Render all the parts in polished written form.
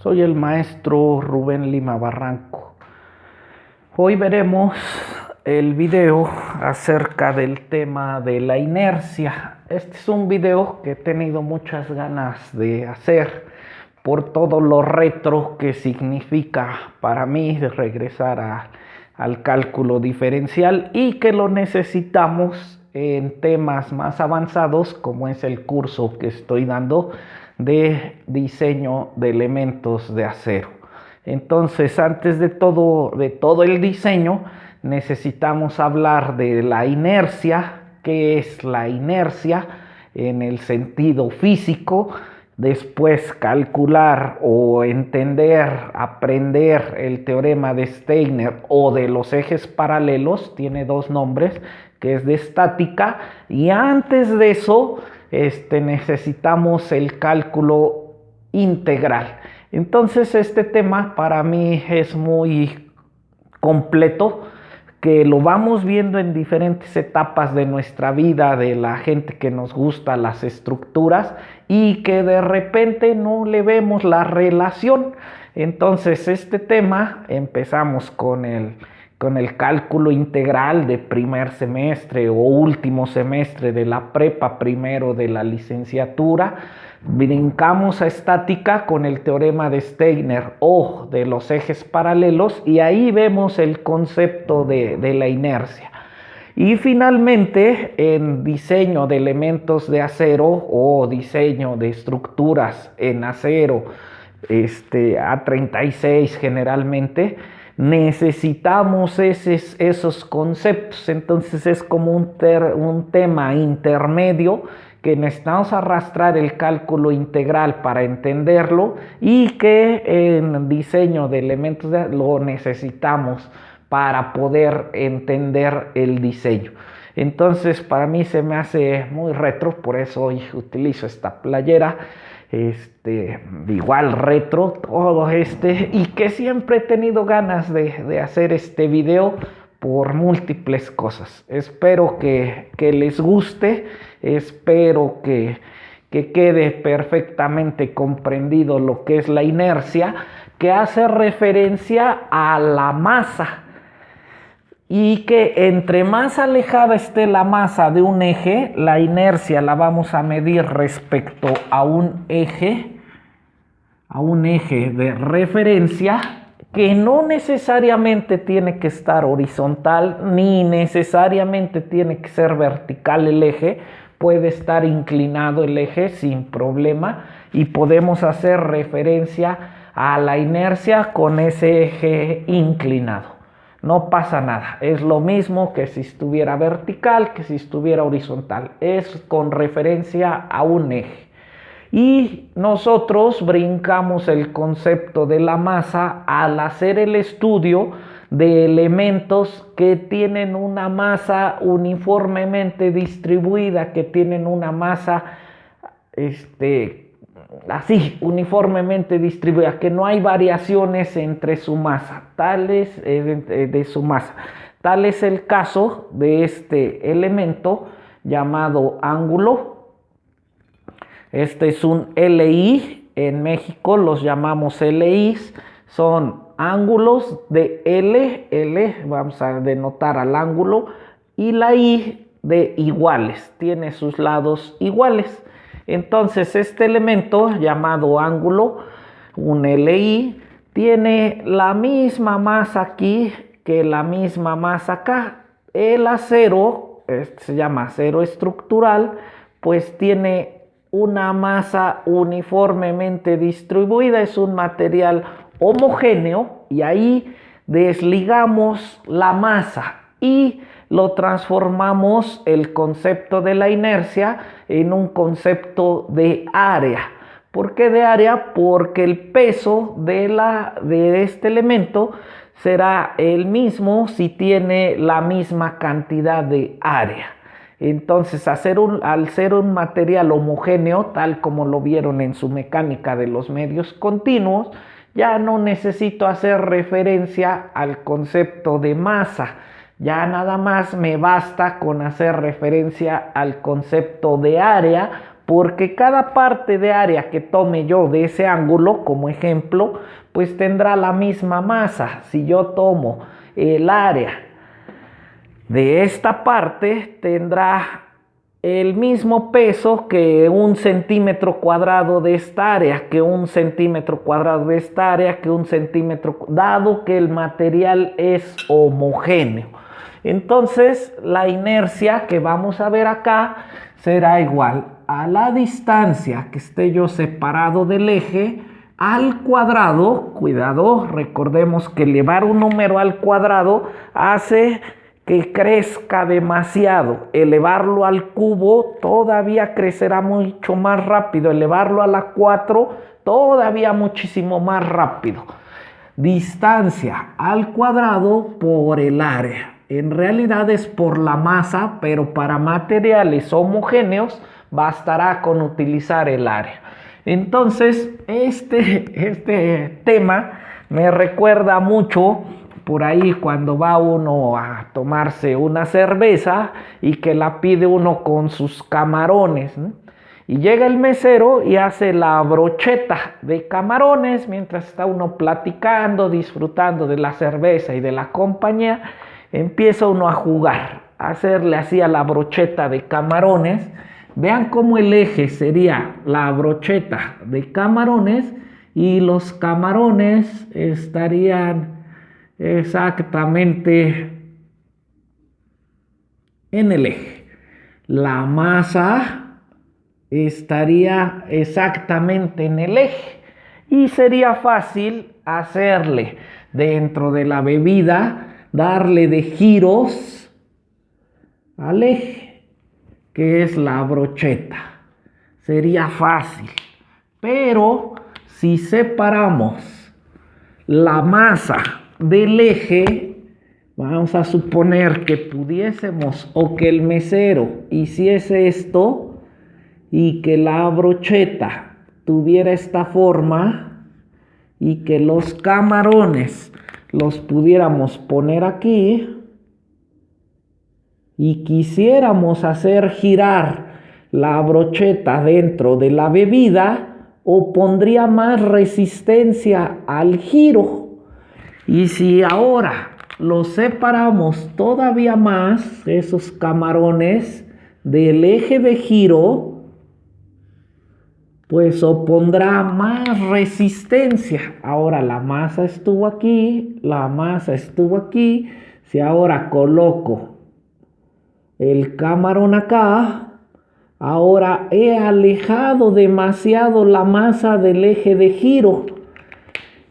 Soy el maestro Rubén Lima Barranco. Hoy veremos el video acerca del tema de la inercia. Este es un video que he tenido muchas ganas de hacer por todo lo retro que significa para mí regresar al cálculo diferencial y que lo necesitamos en temas más avanzados como es el curso que estoy dando de diseño de elementos de acero. Entonces, antes de todo el diseño, necesitamos hablar de la inercia. ¿Qué es la inercia en el sentido físico? Después calcular o entender, aprender el teorema de Steiner o de los ejes paralelos, tiene dos nombres, que es de estática, y antes de eso necesitamos el cálculo integral. Entonces este tema para mí es muy completo, que lo vamos viendo en diferentes etapas de nuestra vida, de la gente que nos gusta las estructuras y que de repente no le vemos la relación. Entonces este tema empezamos con el cálculo integral de primer semestre o último semestre de la prepa, primero de la licenciatura. Brincamos a estática con el teorema de Steiner o de los ejes paralelos y ahí vemos el concepto de la inercia. Y finalmente en diseño de elementos de acero o diseño de estructuras en acero A36 generalmente, necesitamos esos conceptos. Entonces es como un tema intermedio que necesitamos arrastrar el cálculo integral para entenderlo y que en diseño de elementos lo necesitamos para poder entender el diseño. Entonces para mí se me hace muy retro, por eso hoy utilizo esta playera, igual retro, todo y que siempre he tenido ganas de hacer este video por múltiples cosas. Espero que les guste, espero que quede perfectamente comprendido lo que es la inercia, que hace referencia a la masa, y que entre más alejada esté la masa de un eje, la inercia la vamos a medir respecto a un eje de referencia, que no necesariamente tiene que estar horizontal ni necesariamente tiene que ser vertical el eje, puede estar inclinado el eje sin problema y podemos hacer referencia a la inercia con ese eje inclinado. No pasa nada, es lo mismo que si estuviera vertical, que si estuviera horizontal, es con referencia a un eje. Y nosotros brincamos el concepto de la masa al hacer el estudio de elementos que tienen una masa uniformemente distribuida, que tienen una masa así, uniformemente distribuida, que no hay variaciones entre su masa, tal es el caso de este elemento llamado ángulo. Este es un LI, en México los llamamos LIs, son ángulos de L, vamos a denotar al ángulo, y la I de iguales, tiene sus lados iguales. Entonces este elemento llamado ángulo, un LI, tiene la misma masa aquí que la misma masa acá. El acero, se llama acero estructural, pues tiene una masa uniformemente distribuida, es un material homogéneo, y ahí desligamos la masa y lo transformamos el concepto de la inercia en un concepto de área. ¿Por qué de área? Porque el peso de este elemento será el mismo si tiene la misma cantidad de área. Entonces, al ser un material homogéneo, tal como lo vieron en su mecánica de los medios continuos, ya no necesito hacer referencia al concepto de masa. Ya nada más me basta con hacer referencia al concepto de área porque cada parte de área que tome yo de ese ángulo, como ejemplo, pues tendrá la misma masa. Si yo tomo el área de esta parte, tendrá el mismo peso que un centímetro cuadrado de esta área, que un centímetro cuadrado de esta área, que un centímetro, dado que el material es homogéneo. Entonces, la inercia que vamos a ver acá será igual a la distancia que esté yo separado del eje al cuadrado. Cuidado, recordemos que elevar un número al cuadrado hace que crezca demasiado. Elevarlo al cubo todavía crecerá mucho más rápido. Elevarlo a la 4 todavía muchísimo más rápido. Distancia al cuadrado por el área. En realidad es por la masa, pero para materiales homogéneos bastará con utilizar el área. Entonces, este tema me recuerda mucho por ahí cuando va uno a tomarse una cerveza y que la pide uno con sus camarones, ¿no? Y llega el mesero y hace la brocheta de camarones mientras está uno platicando, disfrutando de la cerveza y de la compañía. Empieza uno a jugar, a hacerle así a la brocheta de camarones. Vean cómo el eje sería la brocheta de camarones y los camarones estarían exactamente en el eje. La masa estaría exactamente en el eje y sería fácil hacerle dentro de la bebida, darle de giros al eje, que es la brocheta. Sería fácil, pero si separamos la masa del eje, vamos a suponer que pudiésemos o que el mesero hiciese esto y que la brocheta tuviera esta forma y que los camarones los pudiéramos poner aquí y quisiéramos hacer girar la brocheta dentro de la bebida, opondría más resistencia al giro. Y si ahora los separamos todavía más, esos camarones del eje de giro, pues opondrá más resistencia. Ahora la masa estuvo aquí, la masa estuvo aquí. Si ahora coloco el camarón acá, ahora he alejado demasiado la masa del eje de giro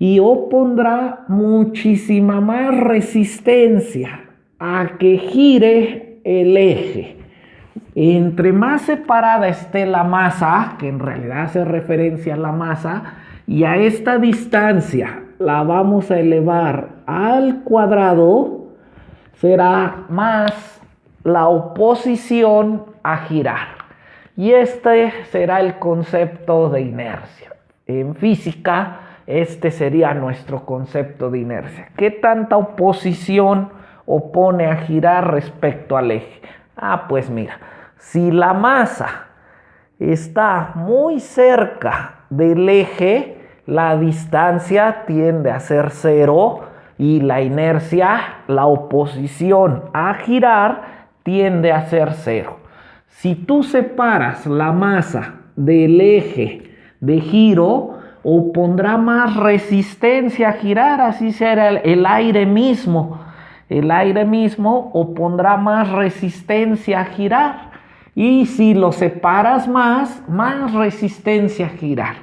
y opondrá muchísima más resistencia a que gire el eje. Entre más separada esté la masa, que en realidad hace referencia a la masa, y a esta distancia la vamos a elevar al cuadrado, será más la oposición a girar. Y este será el concepto de inercia. En física, este sería nuestro concepto de inercia. ¿Qué tanta oposición opone a girar respecto al eje? Pues mira, si la masa está muy cerca del eje, la distancia tiende a ser 0 y la inercia, la oposición a girar, tiende a ser 0. Si tú separas la masa del eje de giro, opondrá más resistencia a girar, así será el aire mismo. El aire mismo opondrá más resistencia a girar. Y si lo separas más resistencia a girar.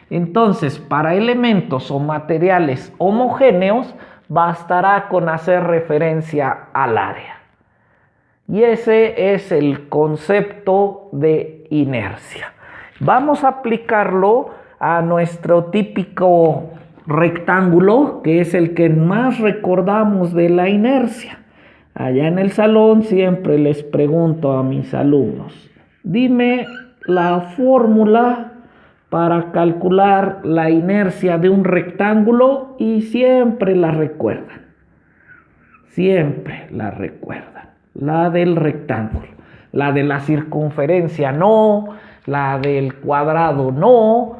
Entonces, para elementos o materiales homogéneos, bastará con hacer referencia al área. Y ese es el concepto de inercia. Vamos a aplicarlo a nuestro típico rectángulo, que es el que más recordamos de la inercia. Allá en el salón siempre les pregunto a mis alumnos, dime la fórmula para calcular la inercia de un rectángulo, y siempre la recuerdan. Siempre la recuerdan. La del rectángulo. La de la circunferencia no, la del cuadrado no,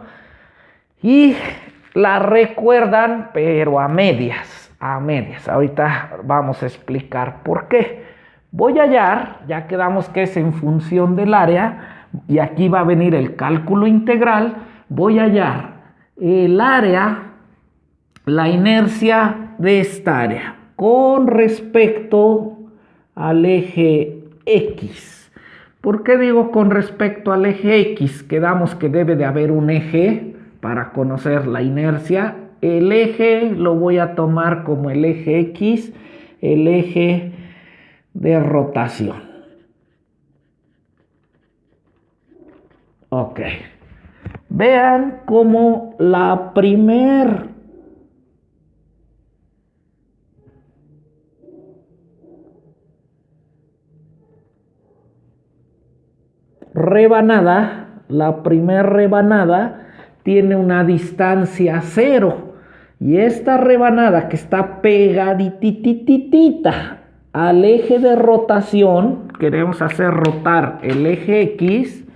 y la recuerdan, pero a medias, a medias. Ahorita vamos a explicar por qué. Voy a hallar, ya quedamos que es en función del área, y aquí va a venir el cálculo integral. Voy a hallar el área, la inercia de esta área con respecto al eje X. ¿Por qué digo con respecto al eje X? Quedamos que debe de haber un eje para conocer la inercia. El eje lo voy a tomar como el eje X, el eje de rotación. Ok. Vean cómo la primer rebanada, la primera rebanada tiene una distancia 0, y esta rebanada que está pegaditititita al eje de rotación, queremos hacer rotar el eje X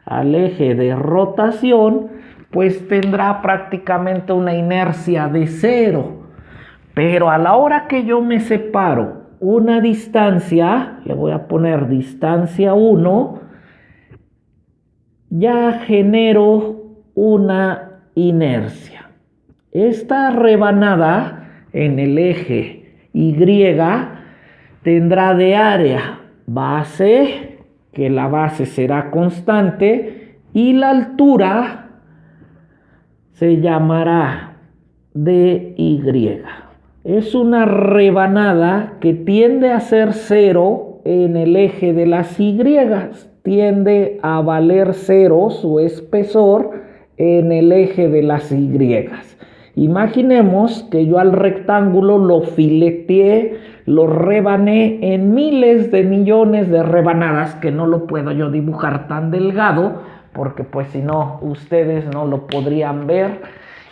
al eje de rotación, pues tendrá prácticamente una inercia de 0. Pero a la hora que yo me separo una distancia, le voy a poner distancia 1, ya genero una inercia. Esta rebanada en el eje Y tendrá de área base, que la base será constante, y la altura se llamará DY. Es una rebanada que tiende a ser 0 en el eje de las Y. Tiende a valer 0 su espesor en el eje de las Y. Imaginemos que yo al rectángulo lo fileteé, lo rebané en miles de millones de rebanadas, que no lo puedo yo dibujar tan delgado, porque pues si no, ustedes no lo podrían ver.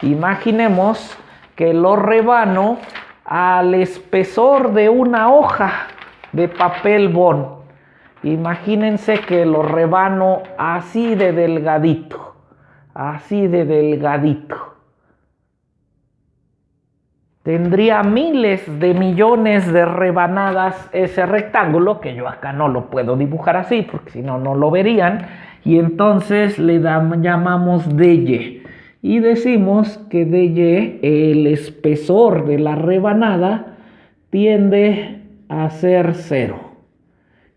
Imaginemos que lo rebano al espesor de una hoja de papel bond. Imagínense que lo rebano así de delgadito, así de delgadito. Tendría miles de millones de rebanadas ese rectángulo, que yo acá no lo puedo dibujar así, porque si no, no lo verían. Y entonces le llamamos DY. Y decimos que DY, el espesor de la rebanada, tiende a ser 0.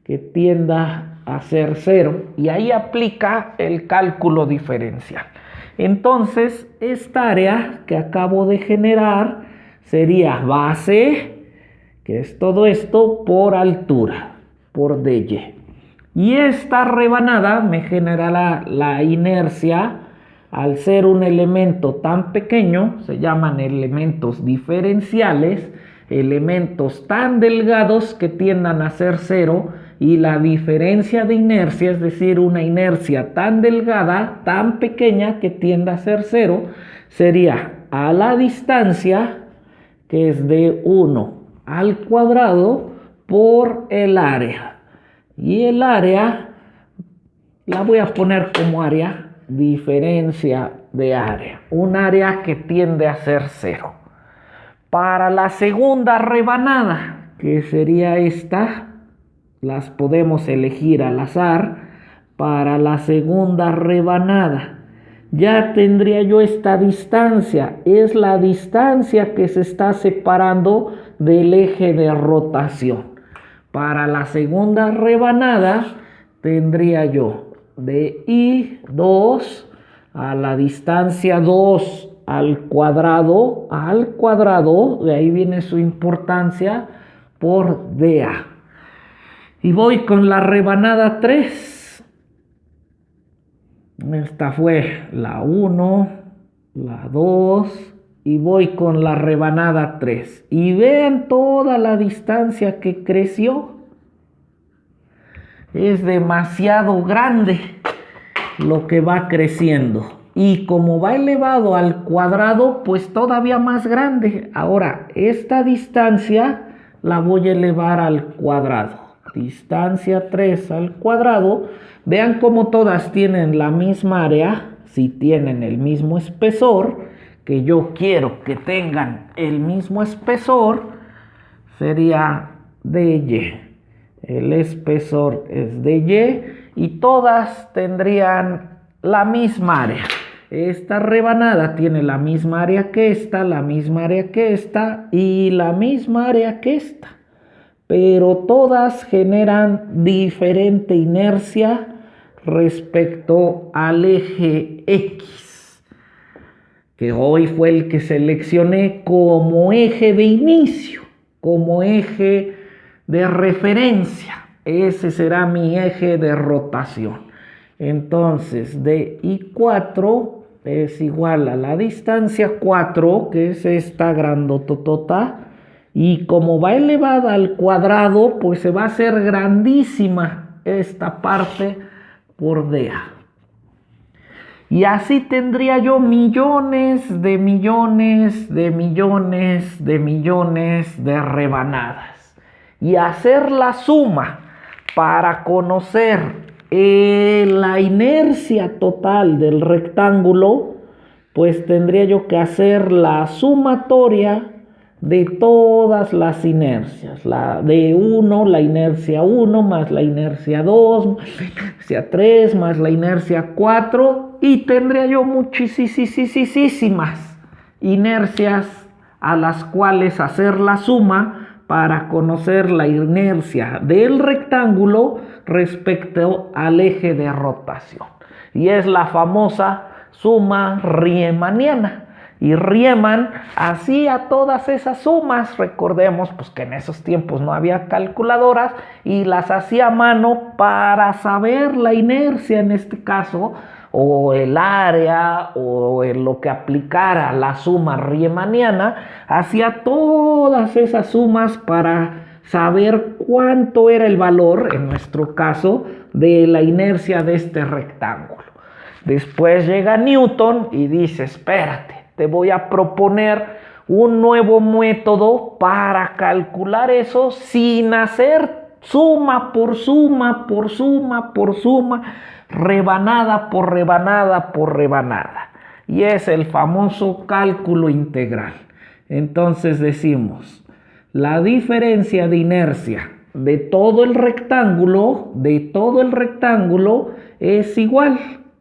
Que tienda a ser 0. Y ahí aplica el cálculo diferencial. Entonces, esta área que acabo de generar sería base, que es todo esto, por altura, por DY. Y esta rebanada me generará la inercia. Al ser un elemento tan pequeño, se llaman elementos diferenciales, elementos tan delgados que tiendan a ser 0, y la diferencia de inercia, es decir, una inercia tan delgada, tan pequeña que tienda a ser 0, sería a la distancia, que es de 1 al cuadrado, por el área. Y el área la voy a poner como área, diferencia de área, un área que tiende a ser 0. Para la segunda rebanada, que sería esta, las podemos elegir al azar. Para la segunda rebanada ya tendría yo esta distancia, es la distancia que se está separando del eje de rotación. Para la segunda rebanada tendría yo de I2 a la distancia 2 al cuadrado, de ahí viene su importancia, por DA. Y voy con la rebanada 3. Esta fue la 1, la 2, y voy con la rebanada 3. Y vean toda la distancia que creció. Es demasiado grande lo que va creciendo. Y como va elevado al cuadrado, pues todavía más grande. Ahora, esta distancia la voy a elevar al cuadrado. Distancia 3 al cuadrado Vean cómo todas tienen la misma área, si tienen el mismo espesor, que yo quiero que tengan el mismo espesor, sería dy. El espesor es dy y todas tendrían la misma área. Esta rebanada tiene la misma área que esta, la misma área que esta y la misma área que esta. Pero todas generan diferente inercia respecto al eje X, que hoy fue el que seleccioné como eje de inicio, como eje de referencia. Ese será mi eje de rotación. Entonces, di4 es igual a la distancia 4, que es esta grandototota, y como va elevada al cuadrado, pues se va a hacer grandísima esta parte por dA. Y así tendría yo millones de millones de millones de millones de rebanadas. Y hacer la suma para conocer la inercia total del rectángulo, pues tendría yo que hacer la sumatoria de todas las inercias. La de 1, la inercia 1, más la inercia 2, más la inercia 3, más la inercia 4, y tendría yo muchísimas inercias a las cuales hacer la suma para conocer la inercia del rectángulo respecto al eje de rotación. Y es la famosa suma riemanniana. Y Riemann hacía todas esas sumas. Recordemos pues, que en esos tiempos no había calculadoras y las hacía a mano para saber la inercia en este caso, o el área, o en lo que aplicara la suma riemanniana. Hacía todas esas sumas para saber cuánto era el valor, en nuestro caso, de la inercia de este rectángulo. Después llega Newton y dice, espérate, te voy a proponer un nuevo método para calcular eso sin hacer suma por suma, por suma, por suma, rebanada por rebanada por rebanada. Y es el famoso cálculo integral. Entonces decimos, la diferencia de inercia de todo el rectángulo, es igual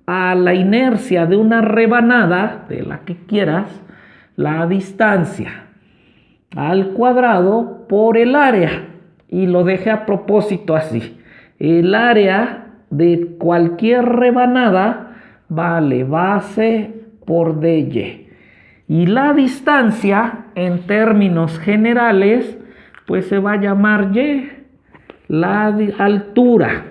a la inercia de una rebanada, de la que quieras, la distancia al cuadrado por el área. Y lo dejé a propósito así. El área de cualquier rebanada vale base por dy. Y la distancia, en términos generales, pues se va a llamar y. La altura.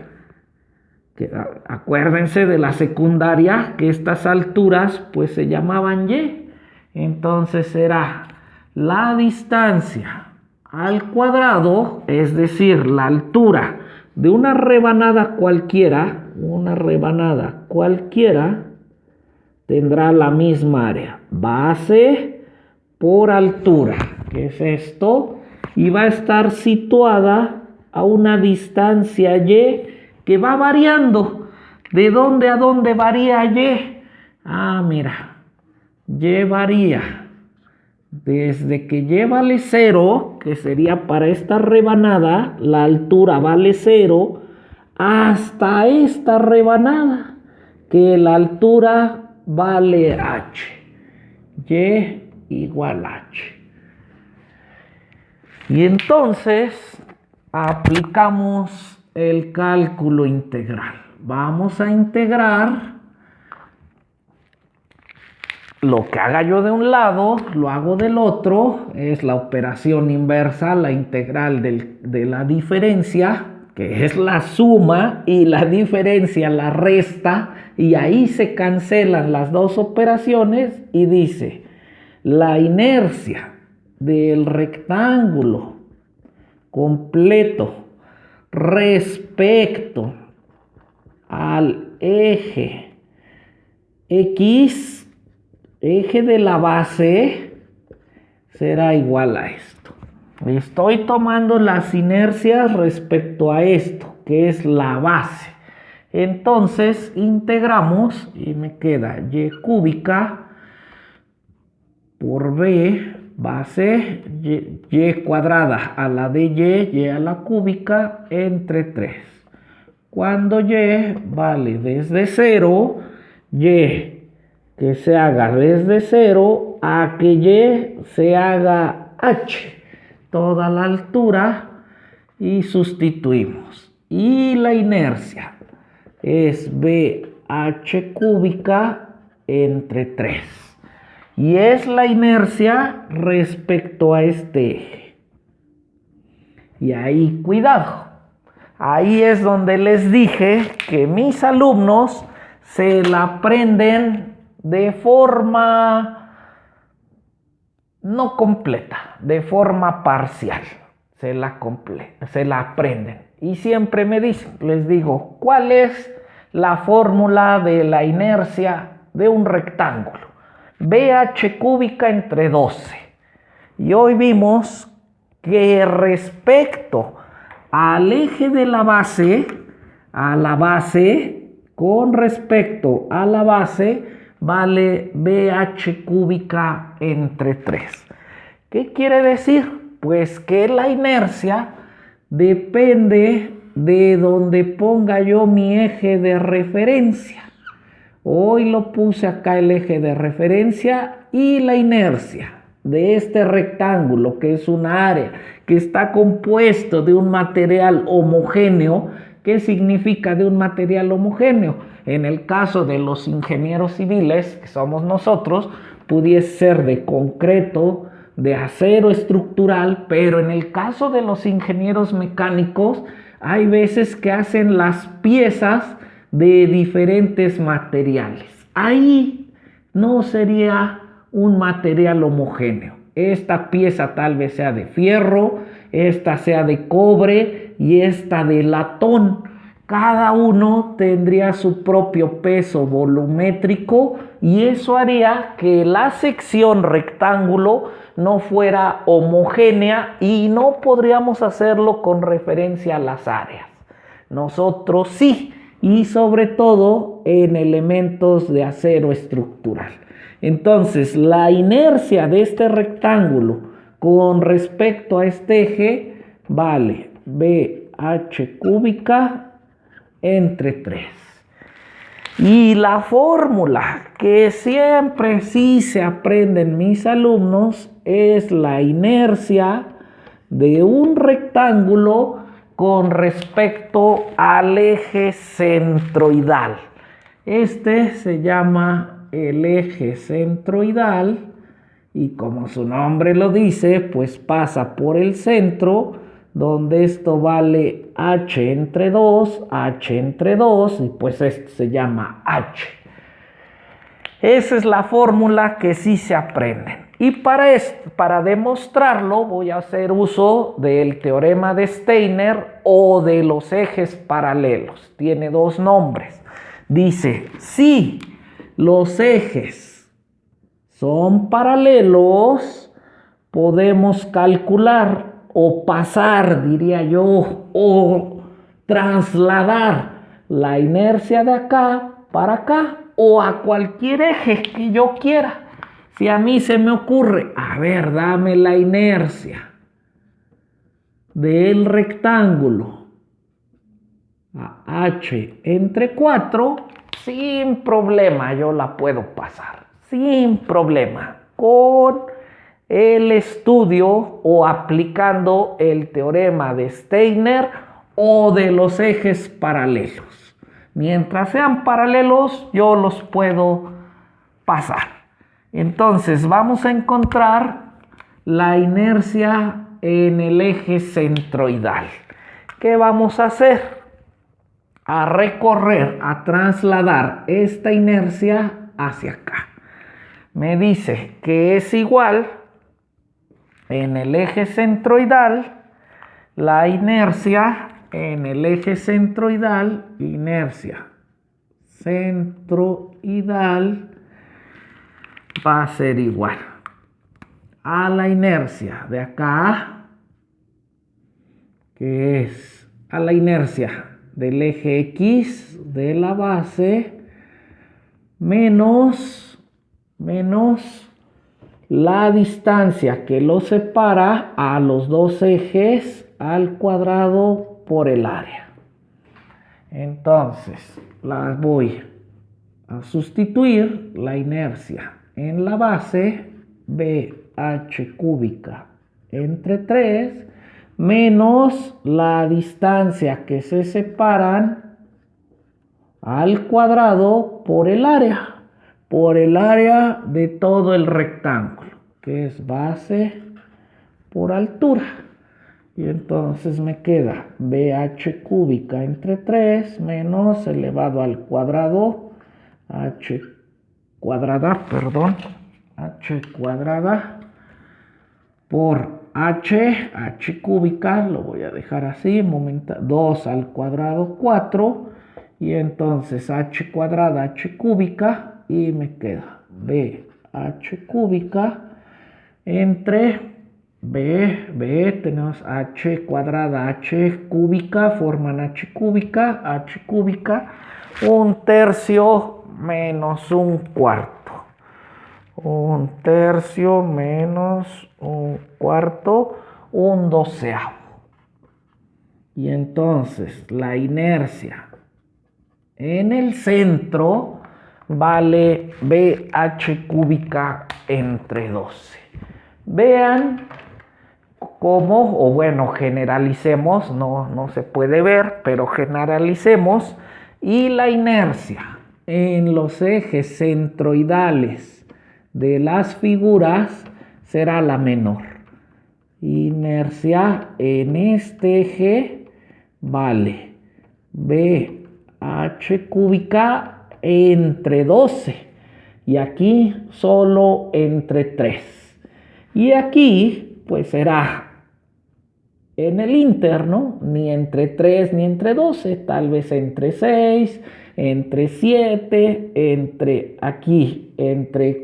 Acuérdense de la secundaria, que estas alturas pues se llamaban y. Entonces será la distancia al cuadrado, es decir, la altura de una rebanada cualquiera, tendrá la misma área, base por altura, que es esto, y va a estar situada a una distancia y que va variando. ¿De dónde a dónde varía y? Mira, y varía desde que y vale 0, que sería para esta rebanada, la altura vale 0, hasta esta rebanada, que la altura vale h. Y igual a h. Y entonces aplicamos el cálculo integral. Vamos a integrar. Lo que haga yo de un lado, lo hago del otro. Es la operación inversa, la integral de la diferencia, que es la suma, y la diferencia la resta, y ahí se cancelan las dos operaciones y dice, la inercia del rectángulo completo respecto al eje X, eje de la base, será igual a esto. Estoy tomando las inercias respecto a esto, que es la base. Entonces integramos y me queda y cúbica por b base y cuadrada a la de y a la cúbica entre 3. Cuando y vale desde 0, y que se haga desde 0 a que y se haga h, toda la altura, y sustituimos. Y la inercia es bh cúbica entre 3. Y es la inercia respecto a este eje. Y ahí, cuidado. Ahí es donde les dije que mis alumnos se la aprenden de forma no completa, de forma parcial. Se la aprenden. Y siempre me dicen, les digo, ¿cuál es la fórmula de la inercia de un rectángulo? BH cúbica entre 12. Y hoy vimos que respecto al eje de la base, con respecto a la base, vale BH cúbica entre 3. ¿Qué quiere decir? Pues que la inercia depende de donde ponga yo mi eje de referencia. Hoy lo puse acá el eje de referencia y la inercia de este rectángulo, que es una área que está compuesto de un material homogéneo. ¿Qué significa de un material homogéneo? En el caso de los ingenieros civiles, que somos nosotros, pudiese ser de concreto, de acero estructural, pero en el caso de los ingenieros mecánicos, hay veces que hacen las piezas de diferentes materiales. Ahí no sería un material homogéneo. Esta pieza tal vez sea de fierro, esta sea de cobre y esta de latón. Cada uno tendría su propio peso volumétrico y eso haría que la sección rectángulo no fuera homogénea y no podríamos hacerlo con referencia a las áreas. Nosotros sí, y sobre todo en elementos de acero estructural. Entonces, la inercia de este rectángulo con respecto a este eje vale BH cúbica entre 3. Y la fórmula que siempre sí se aprenden mis alumnos es la inercia de un rectángulo con respecto al eje centroidal. Este se llama el eje centroidal y como su nombre lo dice, pues pasa por el centro, donde esto vale h entre 2 y pues esto se llama h. Esa es la fórmula que sí se aprenden. Y para demostrarlo voy a hacer uso del teorema de Steiner o de los ejes paralelos. Tiene dos nombres. Dice, si los ejes son paralelos, podemos calcular o pasar, diría yo, o trasladar la inercia de acá para acá o a cualquier eje que yo quiera. Si a mí se me ocurre, a ver, dame la inercia del rectángulo a h entre 4, sin problema yo la puedo pasar, sin problema, con el estudio o aplicando el teorema de Steiner o de los ejes paralelos. Mientras sean paralelos, yo los puedo pasar. Entonces, vamos a encontrar la inercia en el eje centroidal. ¿Qué vamos a hacer? A recorrer, a trasladar esta inercia hacia acá. Me dice que es igual en el eje centroidal, la inercia en el eje centroidal, inercia centroidal va a ser igual a la inercia de acá, que es a la inercia del eje X de la base menos la distancia que lo separa a los dos ejes al cuadrado por el área. Entonces, las voy a sustituir la inercia en la base BH cúbica entre 3 menos la distancia que se separan al cuadrado por el área de todo el rectángulo, que es base por altura. Y entonces me queda BH cúbica entre 3 menos elevado al cuadrado H cuadrada por H cúbica, lo voy a dejar así, 2 al cuadrado 4, y entonces H cuadrada, H cúbica, y me queda BH cúbica entre tenemos H cuadrada, H cúbica, forman H cúbica, 1/3 menos 1/4. 1/3 menos 1/4, 1/12. Y entonces la inercia en el centro vale BH cúbica entre 12. Vean cómo, o bueno, generalicemos, no se puede ver, pero generalicemos, y la inercia en los ejes centroidales de las figuras será la menor. Inercia en este eje vale BH cúbica entre 12 y aquí solo entre 3. Y aquí pues será en el interno ni entre 3 ni entre 12, tal vez entre 6, entre 7, entre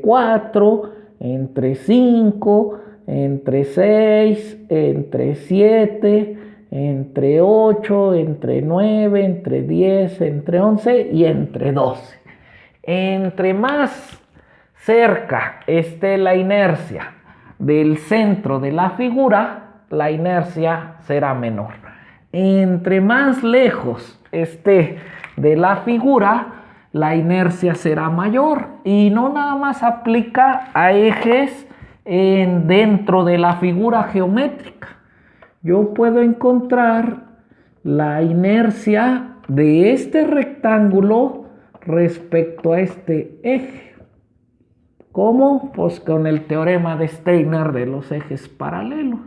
4, entre 5, entre 6, entre 7, entre 8, entre 9, entre 10, entre 11 y entre 12. Entre más cerca esté la inercia del centro de la figura, la inercia será menor. Entre más lejos esté de la figura, la inercia será mayor. Y no nada más aplica a ejes dentro de la figura geométrica. Yo puedo encontrar la inercia de este rectángulo respecto a este eje. ¿Cómo? Pues con el teorema de Steiner de los ejes paralelos.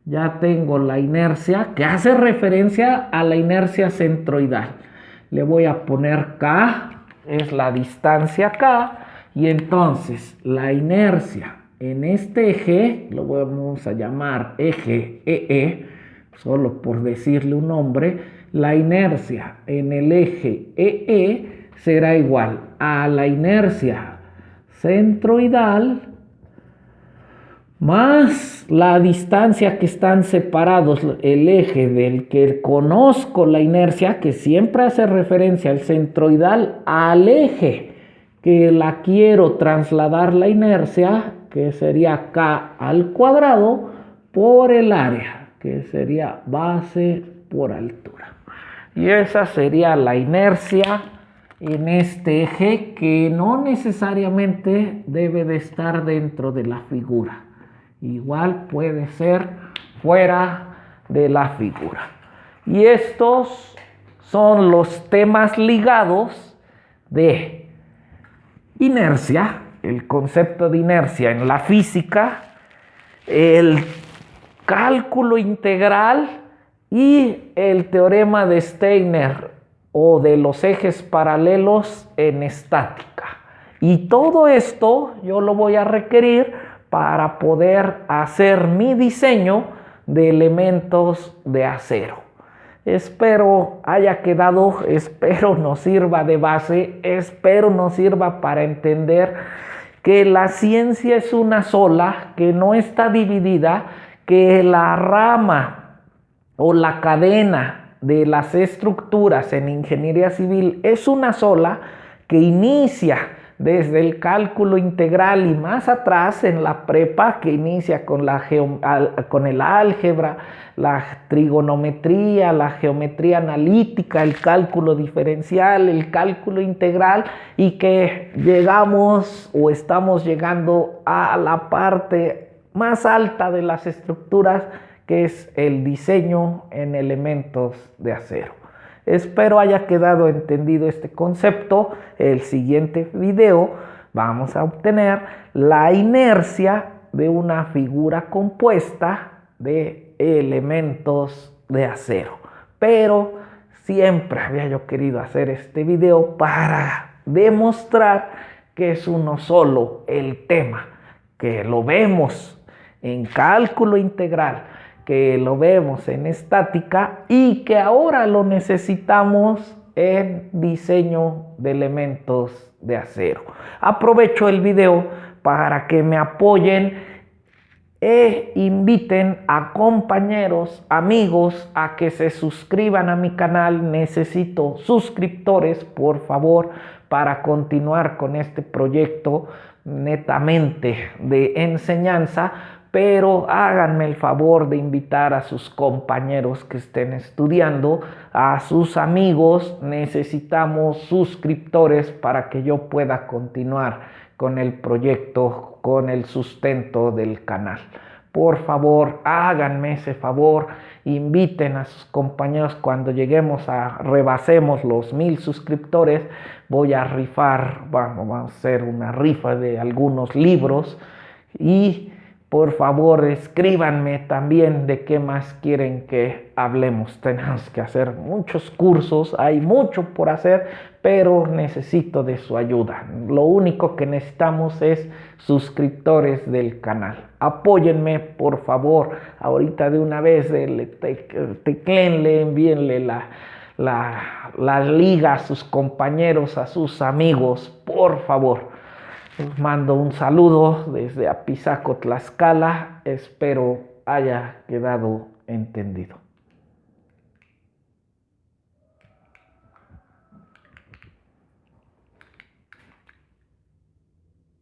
Ya tengo la inercia que hace referencia a la inercia centroidal. Le voy a poner K, es la distancia K, y entonces la inercia en este eje, lo vamos a llamar eje EE, solo por decirle un nombre, la inercia en el eje EE será igual a la inercia centroidal más la distancia que están separados, el eje del que conozco la inercia, que siempre hace referencia al centroidal, al eje que la quiero trasladar la inercia, que sería K al cuadrado, por el área, que sería base por altura. Y esa sería la inercia en este eje, que no necesariamente debe de estar dentro de la figura. Igual puede ser fuera de la figura. Y estos son los temas ligados de inercia, el concepto de inercia en la física, el cálculo integral y el teorema de Steiner o de los ejes paralelos en estática. Y todo esto yo lo voy a requerir para poder hacer mi diseño de elementos de acero. Espero haya quedado, espero nos sirva de base, espero nos sirva para entender que la ciencia es una sola, que no está dividida, que la rama o la cadena de las estructuras en ingeniería civil es una sola, que inicia desde el cálculo integral y más atrás en la prepa, que inicia con el álgebra, la trigonometría, la geometría analítica, el cálculo diferencial, el cálculo integral, y que llegamos o estamos llegando a la parte más alta de las estructuras, que es el diseño en elementos de acero. Espero haya quedado entendido este concepto. El siguiente video vamos a obtener la inercia de una figura compuesta de elementos de acero. Pero siempre había yo querido hacer este video para demostrar que es uno solo el tema, que lo vemos en cálculo integral, que lo vemos en estática y que ahora lo necesitamos en diseño de elementos de acero. Aprovecho el video para que me apoyen e inviten a compañeros, amigos, a que se suscriban a mi canal. Necesito suscriptores, por favor, para continuar con este proyecto netamente de enseñanza. Pero háganme el favor de invitar a sus compañeros que estén estudiando, a sus amigos. Necesitamos suscriptores para que yo pueda continuar con el proyecto, con el sustento del canal. Por favor, háganme ese favor, inviten a sus compañeros. Cuando rebasemos los 1000 suscriptores, voy a rifar, vamos a hacer una rifa de algunos libros. Y por favor, escríbanme también de qué más quieren que hablemos. Tenemos que hacer muchos cursos, hay mucho por hacer, pero necesito de su ayuda. Lo único que necesitamos es suscriptores del canal. Apóyenme, por favor. Ahorita de una vez, tecléenle, envíenle la liga a sus compañeros, a sus amigos, por favor. Les mando un saludo desde Apizaco, Tlaxcala. Espero haya quedado entendido.